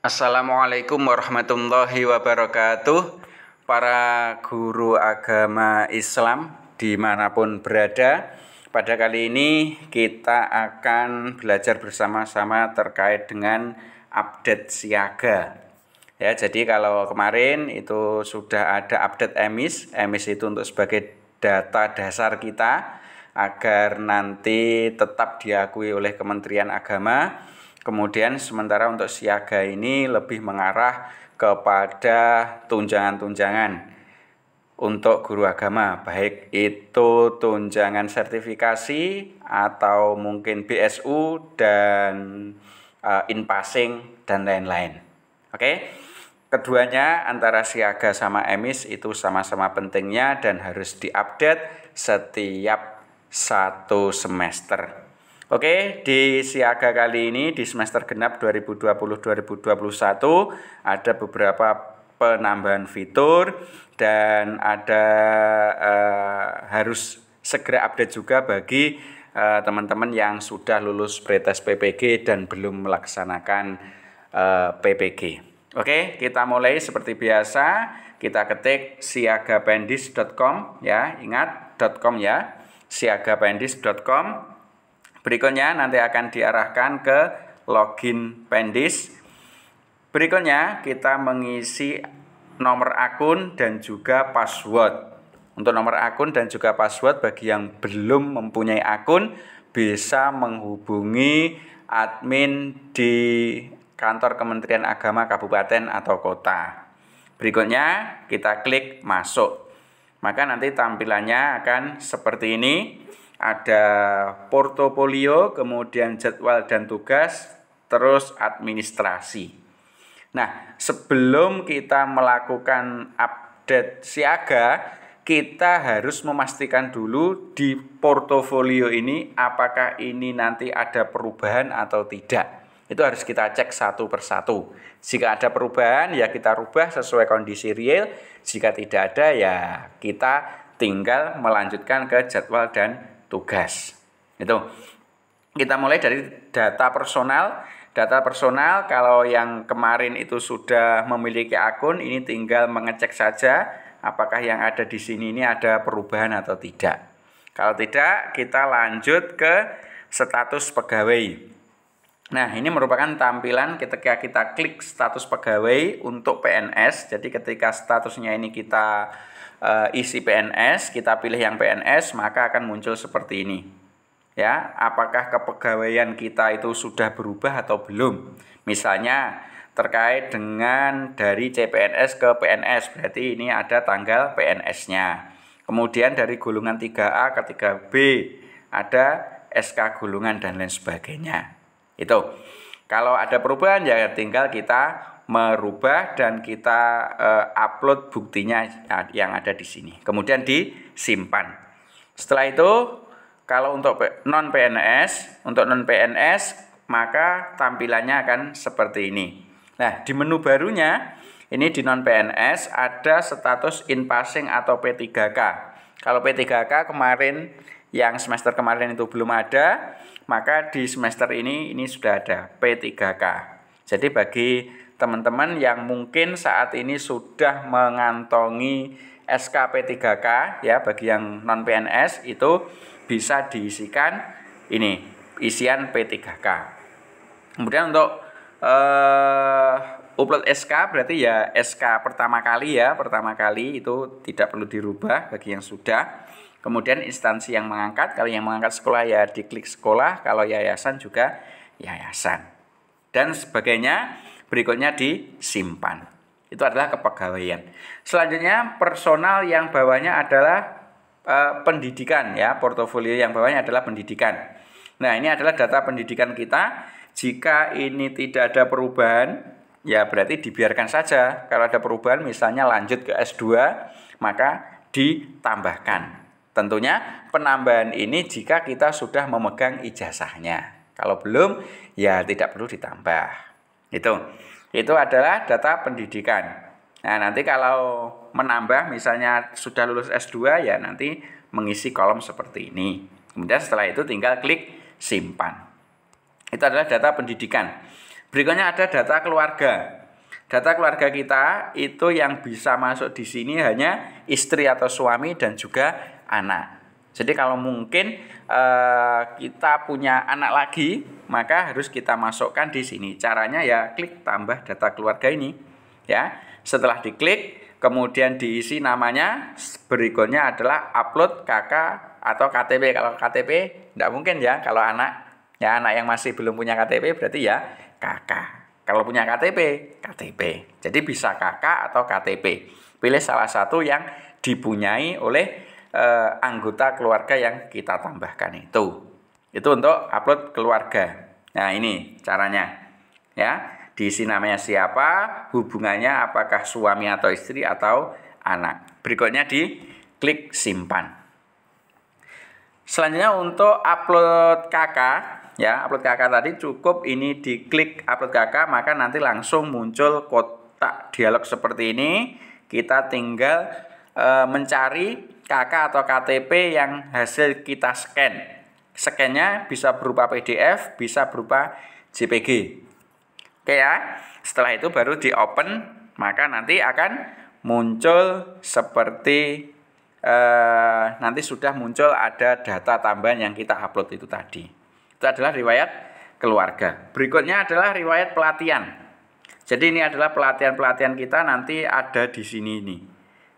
Assalamualaikum warahmatullahi wabarakatuh. Para guru agama Islam dimanapun berada, pada kali ini kita akan belajar bersama-sama terkait dengan update siaga. Ya, jadi kalau kemarin itu sudah ada update emis itu untuk sebagai data dasar kita agar nanti tetap diakui oleh Kementerian Agama. Kemudian sementara untuk siaga ini lebih mengarah kepada tunjangan-tunjangan untuk guru agama, baik itu tunjangan sertifikasi atau mungkin BSU dan in-passing dan lain-lain. Oke. Keduanya antara siaga sama emis itu sama-sama pentingnya dan harus diupdate setiap 1 semester. Oke, di siaga kali ini di semester genap 2020-2021 ada beberapa penambahan fitur dan ada harus segera update juga bagi teman-teman yang sudah lulus pretest PPG dan belum melaksanakan PPG. Oke, kita mulai seperti biasa. Kita ketik siagapendis.com ya, ingat .com ya, siagapendis.com. Berikutnya nanti akan diarahkan ke login Pendis. Berikutnya kita mengisi nomor akun dan juga password. Untuk nomor akun dan juga password bagi yang belum mempunyai akun bisa menghubungi admin di kantor Kementerian Agama Kabupaten atau Kota. Berikutnya kita klik masuk. Maka nanti tampilannya akan seperti ini. Ada portofolio, kemudian jadwal dan tugas, terus administrasi. Nah, sebelum kita melakukan update siaga, kita harus memastikan dulu di portofolio ini apakah ini nanti ada perubahan atau tidak. Itu harus kita cek satu persatu. Jika ada perubahan, ya kita rubah sesuai kondisi real. Jika tidak ada, ya kita tinggal melanjutkan ke jadwal dan tugas. Itu. Kita mulai dari data personal. Data personal kalau yang kemarin itu sudah memiliki akun, ini tinggal mengecek saja apakah yang ada di sini ini ada perubahan atau tidak. Kalau tidak, kita lanjut ke status pegawai. Nah, ini merupakan tampilan ketika kita klik status pegawai untuk PNS. Jadi ketika statusnya ini kita isi PNS, kita pilih yang PNS, maka akan muncul seperti ini. Ya, apakah kepegawaian kita itu sudah berubah atau belum? Misalnya terkait dengan dari CPNS ke PNS, berarti ini ada tanggal PNS-nya. Kemudian dari golongan 3A ke 3B ada SK golongan dan lain sebagainya. Itu. Kalau ada perubahan ya tinggal kita merubah dan kita upload buktinya yang ada di sini. Kemudian disimpan. Setelah itu, kalau untuk non-PNS, maka tampilannya akan seperti ini. Nah, di menu barunya, ini di non-PNS ada status in-passing atau P3K. Kalau P3K kemarin, yang semester kemarin itu belum ada, maka di semester ini sudah ada P3K. Jadi bagi teman-teman yang mungkin saat ini sudah mengantongi SK P3K ya, bagi yang non PNS itu bisa diisikan ini isian P3K. Kemudian untuk upload SK berarti ya SK pertama kali itu tidak perlu dirubah bagi yang sudah. Kemudian instansi yang mengangkat, kalau yang mengangkat sekolah ya diklik sekolah, kalau yayasan juga yayasan. Dan sebagainya. Berikutnya disimpan. Itu adalah kepegawaian. Selanjutnya personal yang bawahnya adalah pendidikan ya, portofolio yang bawahnya adalah pendidikan. Nah, ini adalah data pendidikan kita. Jika ini tidak ada perubahan, ya berarti dibiarkan saja. Kalau ada perubahan misalnya lanjut ke S2, maka ditambahkan. Tentunya penambahan ini jika kita sudah memegang ijazahnya. Kalau belum, ya tidak perlu ditambah. Itu adalah data pendidikan. Nah, nanti kalau menambah misalnya sudah lulus S2 ya nanti mengisi kolom seperti ini. Kemudian setelah itu tinggal klik simpan. Itu adalah data pendidikan. Berikutnya ada data keluarga. Data keluarga kita itu yang bisa masuk di sini hanya istri atau suami dan juga anak. Jadi kalau mungkin kita punya anak lagi, maka harus kita masukkan di sini. Caranya ya klik tambah data keluarga ini. Ya, setelah diklik, kemudian diisi namanya. Berikutnya adalah upload KK atau KTP. Kalau KTP tidak mungkin ya. Kalau anak yang masih belum punya KTP berarti ya KK. Kalau punya KTP, KTP. Jadi bisa KK atau KTP. Pilih salah satu yang dipunyai oleh anggota keluarga yang kita tambahkan itu. Itu untuk upload keluarga. Nah, ini caranya. Ya, diisi namanya siapa, hubungannya apakah suami atau istri atau anak. Berikutnya diklik simpan. Selanjutnya untuk upload KK. Ya, upload KK tadi cukup ini diklik upload KK, maka nanti langsung muncul kotak dialog seperti ini. Kita tinggal mencari KK atau KTP yang hasil kita scan. Scan-nya bisa berupa PDF, bisa berupa JPG. Oke ya, setelah itu baru di open, maka nanti akan muncul seperti nanti sudah muncul ada data tambahan yang kita upload itu tadi. Itu adalah riwayat keluarga. Berikutnya adalah riwayat pelatihan. Jadi ini adalah pelatihan-pelatihan kita nanti ada di sini ini.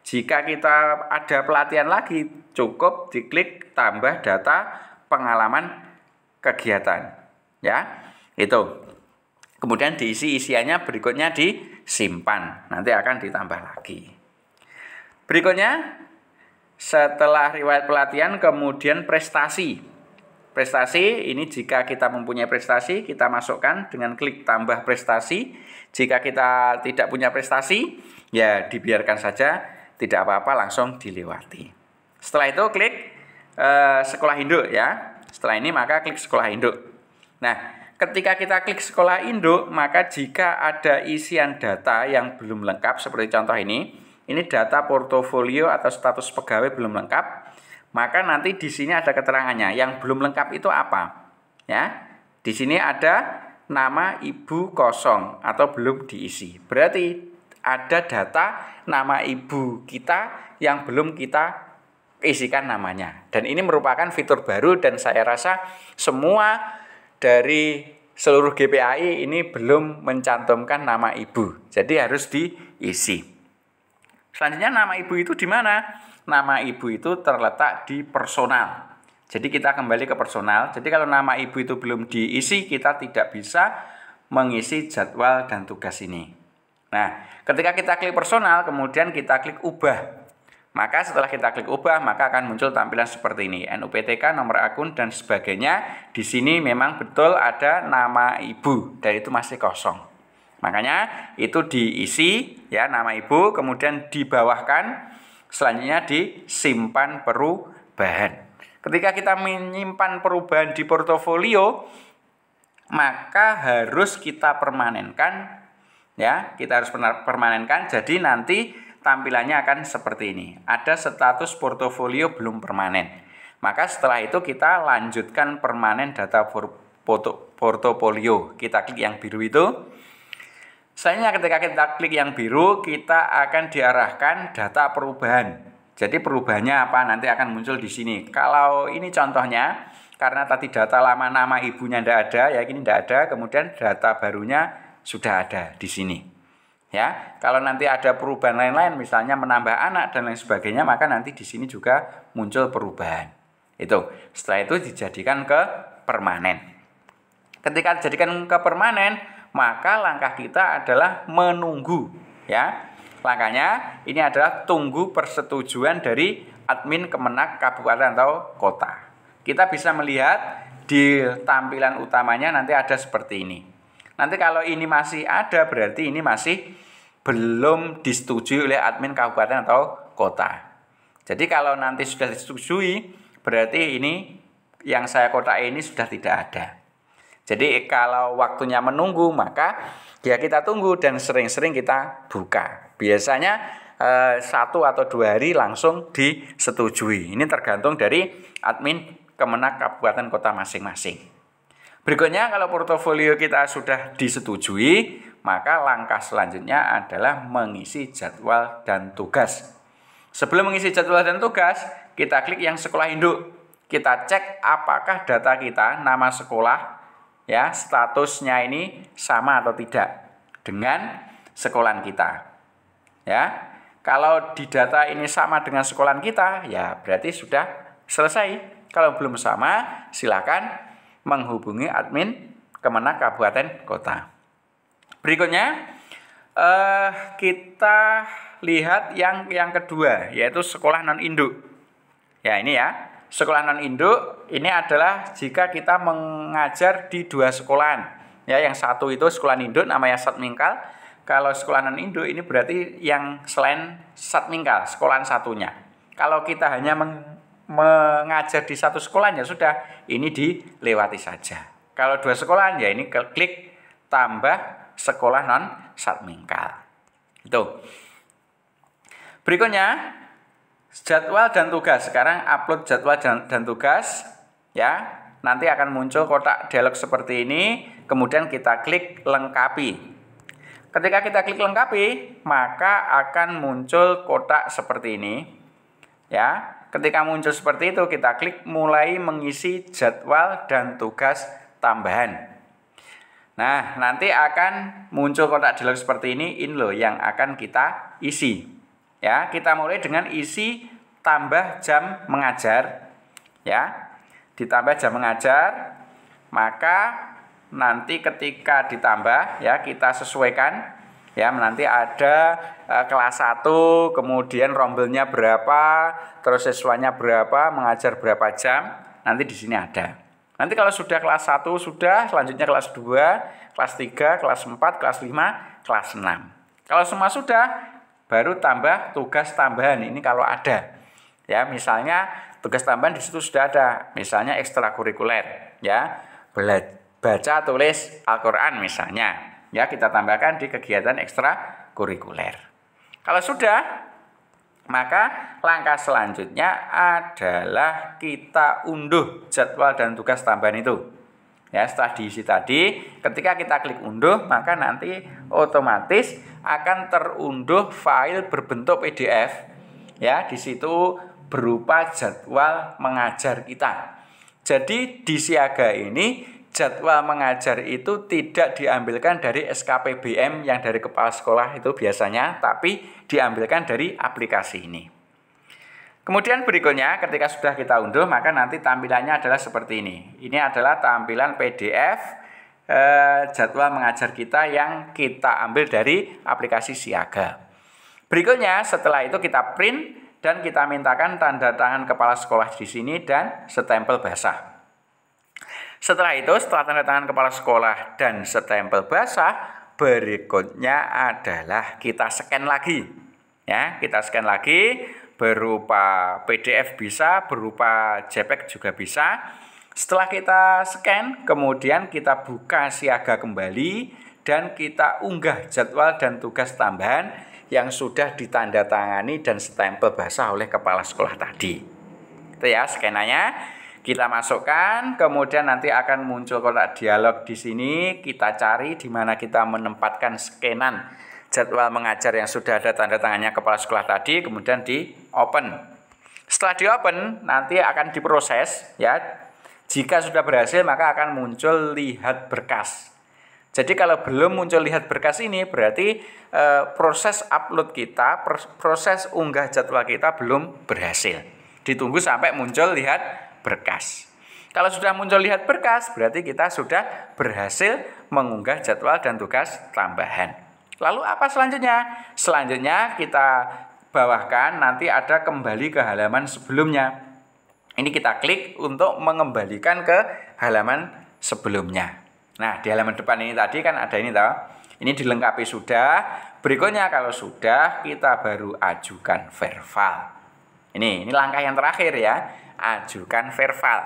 Jika kita ada pelatihan lagi, cukup diklik tambah data pengalaman kegiatan. Ya, itu. Kemudian diisi isiannya, berikutnya disimpan. Nanti akan ditambah lagi. Berikutnya, setelah riwayat pelatihan, kemudian prestasi. Prestasi ini jika kita mempunyai prestasi, kita masukkan dengan klik tambah prestasi. Jika kita tidak punya prestasi, ya dibiarkan saja, tidak apa-apa, langsung dilewati. Setelah itu klik sekolah induk ya. Setelah ini maka klik sekolah induk. Nah, ketika kita klik sekolah induk, maka jika ada isian data yang belum lengkap seperti contoh ini data portofolio atau status pegawai belum lengkap. Maka nanti di sini ada keterangannya. Yang belum lengkap itu apa? Ya, di sini ada nama ibu kosong atau belum diisi. Berarti ada data nama ibu kita yang belum kita isikan namanya. Dan ini merupakan fitur baru dan saya rasa semua dari seluruh GPAI ini belum mencantumkan nama ibu. Jadi harus diisi. Selanjutnya nama ibu itu di mana? Nama ibu itu terletak di personal. Jadi kita kembali ke personal. Jadi kalau nama ibu itu belum diisi, kita tidak bisa mengisi jadwal dan tugas ini. Nah, ketika kita klik personal, kemudian kita klik ubah. Maka setelah kita klik ubah, maka akan muncul tampilan seperti ini. NUPTK, nomor akun, dan sebagainya. Di sini memang betul ada nama ibu, dan itu masih kosong. Makanya itu diisi, ya nama ibu, kemudian dibawahkan. Selanjutnya disimpan perubahan. Ketika kita menyimpan perubahan di portofolio, maka harus kita permanenkan. Ya, kita harus permanenkan. Jadi nanti tampilannya akan seperti ini. Ada status portofolio belum permanen. Maka setelah itu kita lanjutkan permanen data portofolio. Kita klik yang biru itu. Selanjutnya ketika kita klik yang biru, kita akan diarahkan data perubahan. Jadi perubahannya apa? Nanti akan muncul di sini. Kalau ini contohnya, karena tadi data lama nama ibunya tidak ada, ya ini tidak ada, kemudian data barunya sudah ada di sini. Ya, kalau nanti ada perubahan lain-lain, misalnya menambah anak dan lain sebagainya, maka nanti di sini juga muncul perubahan. Itu. Setelah itu dijadikan ke permanen. Ketika dijadikan ke permanen, maka langkah kita adalah menunggu, ya. Langkahnya ini adalah tunggu persetujuan dari admin Kemenak kabupaten atau kota. Kita bisa melihat di tampilan utamanya nanti ada seperti ini. Nanti kalau ini masih ada, berarti ini masih belum disetujui oleh admin kabupaten atau kota. Jadi kalau nanti sudah disetujui, berarti ini yang saya kotak ini sudah tidak ada. Jadi kalau waktunya menunggu, maka ya kita tunggu dan sering-sering kita buka. Biasanya 1 atau 2 hari langsung disetujui. Ini tergantung dari admin Kemenak kabupaten kota masing-masing. Berikutnya, kalau portofolio kita sudah disetujui, maka langkah selanjutnya adalah mengisi jadwal dan tugas. Sebelum mengisi jadwal dan tugas, kita klik yang sekolah induk. Kita cek apakah data kita, nama sekolah, ya, statusnya ini sama atau tidak dengan sekolahan kita. Ya, kalau di data ini sama dengan sekolahan kita, ya berarti sudah selesai. Kalau belum sama, silakan menghubungi admin Kemenak Kabupaten Kota. Berikutnya kita lihat yang kedua, yaitu sekolah non induk. Ya, ini ya, sekolah non induk ini adalah jika kita mengajar di dua sekolahan. Ya, yang satu itu sekolah induk namanya Satmingkal. Kalau sekolah non induk ini berarti yang selain Satmingkal, sekolahan satunya. Kalau kita hanya mengajar di satu sekolah ya sudah, ini dilewati saja. Kalau dua sekolahan ya ini klik tambah sekolah non Satmingkal. Itu. Berikutnya jadwal dan tugas. Sekarang upload jadwal dan tugas ya. Nanti akan muncul kotak dialog seperti ini, kemudian kita klik lengkapi. Ketika kita klik lengkapi, maka akan muncul kotak seperti ini. Ya. Ketika muncul seperti itu, kita klik mulai mengisi jadwal dan tugas tambahan. Nah, nanti akan muncul kotak dialog seperti ini loh yang akan kita isi. Ya, kita mulai dengan isi tambah jam mengajar. Ya, ditambah jam mengajar, maka nanti ketika ditambah, ya kita sesuaikan. Ya, nanti ada kelas 1, kemudian rombelnya berapa, terus siswanya berapa, mengajar berapa jam, nanti di sini ada. Nanti kalau sudah kelas 1 sudah, selanjutnya kelas 2, kelas 3, kelas 4, kelas 5, kelas 6. Kalau semua sudah, baru tambah tugas tambahan. Ini kalau ada. Ya, misalnya tugas tambahan di situ sudah ada, misalnya ekstrakurikuler, ya. Baca tulis Al-Qur'an misalnya. Ya, kita tambahkan di kegiatan ekstrakurikuler. Kalau sudah, maka langkah selanjutnya adalah kita unduh jadwal dan tugas tambahan itu. Ya, setelah diisi tadi, ketika kita klik unduh, maka nanti otomatis akan terunduh file berbentuk PDF. Ya, di situ berupa jadwal mengajar kita. Jadi di Siaga ini jadwal mengajar itu tidak diambilkan dari SKPBM yang dari kepala sekolah itu biasanya, tapi diambilkan dari aplikasi ini. Kemudian berikutnya ketika sudah kita unduh, maka nanti tampilannya adalah seperti ini. Ini adalah tampilan PDF jadwal mengajar kita yang kita ambil dari aplikasi Siaga. Berikutnya setelah itu kita print dan kita mintakan tanda tangan kepala sekolah di sini dan stempel basah. Setelah itu, setelah tanda tangan kepala sekolah dan stempel basah, berikutnya adalah kita scan lagi. Ya, kita scan lagi berupa PDF bisa, berupa JPEG juga bisa. Setelah kita scan, kemudian kita buka Siaga kembali dan kita unggah jadwal dan tugas tambahan yang sudah ditandatangani dan stempel basah oleh kepala sekolah tadi. Itu ya scanannya. Kita masukkan, kemudian nanti akan muncul kotak dialog di sini. Kita cari di mana kita menempatkan scanan jadwal mengajar yang sudah ada tanda tangannya kepala sekolah tadi, kemudian di open. Setelah di open, nanti akan diproses. Ya, jika sudah berhasil, maka akan muncul lihat berkas. Jadi kalau belum muncul lihat berkas ini, berarti proses upload kita, proses unggah jadwal kita belum berhasil. Ditunggu sampai muncul lihat berkas. Kalau sudah muncul lihat berkas, berarti kita sudah berhasil mengunggah jadwal dan tugas tambahan. Lalu apa selanjutnya? Selanjutnya kita bawahkan nanti ada kembali ke halaman sebelumnya. Ini kita klik untuk mengembalikan ke halaman sebelumnya. Nah, di halaman depan ini tadi kan ada ini toh. Ini dilengkapi sudah. Berikutnya kalau sudah, kita baru ajukan verbal. Ini langkah yang terakhir ya. Ajukan verbal.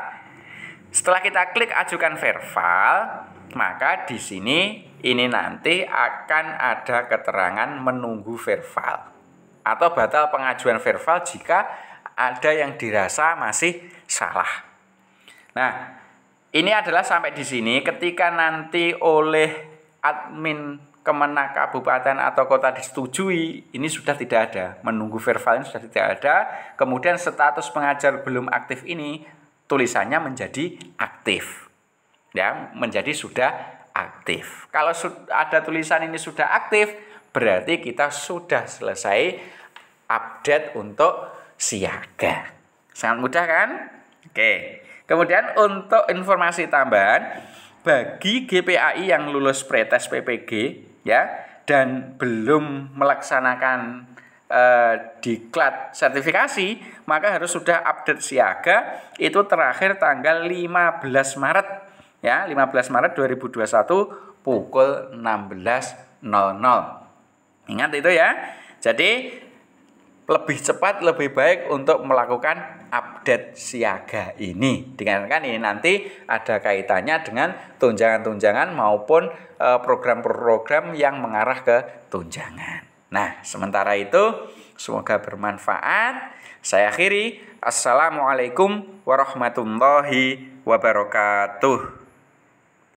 Setelah kita klik ajukan verbal, maka di sini ini nanti akan ada keterangan menunggu verbal atau batal pengajuan verbal jika ada yang dirasa masih salah. Nah, Ini adalah sampai di sini ketika nanti oleh admin Kemenak Kabupaten atau Kota disetujui, ini sudah tidak ada. Menunggu verbalnya sudah tidak ada. Kemudian status pengajar belum aktif ini tulisannya menjadi aktif. Ya, menjadi sudah aktif. Kalau ada tulisan ini sudah aktif, berarti kita sudah selesai update untuk siaga. Sangat mudah kan? Oke. Kemudian untuk informasi tambahan, bagi GPAI yang lulus pretest PPG ya dan belum melaksanakan diklat sertifikasi, maka harus sudah update siaga itu terakhir tanggal 15 Maret ya, 15 Maret 2021 pukul 16.00. Ingat itu ya. Jadi lebih cepat, lebih baik untuk melakukan update siaga ini. Dikarenakan ini nanti ada kaitannya dengan tunjangan-tunjangan maupun program-program yang mengarah ke tunjangan. Nah, sementara itu semoga bermanfaat. Saya akhiri. Assalamualaikum warahmatullahi wabarakatuh.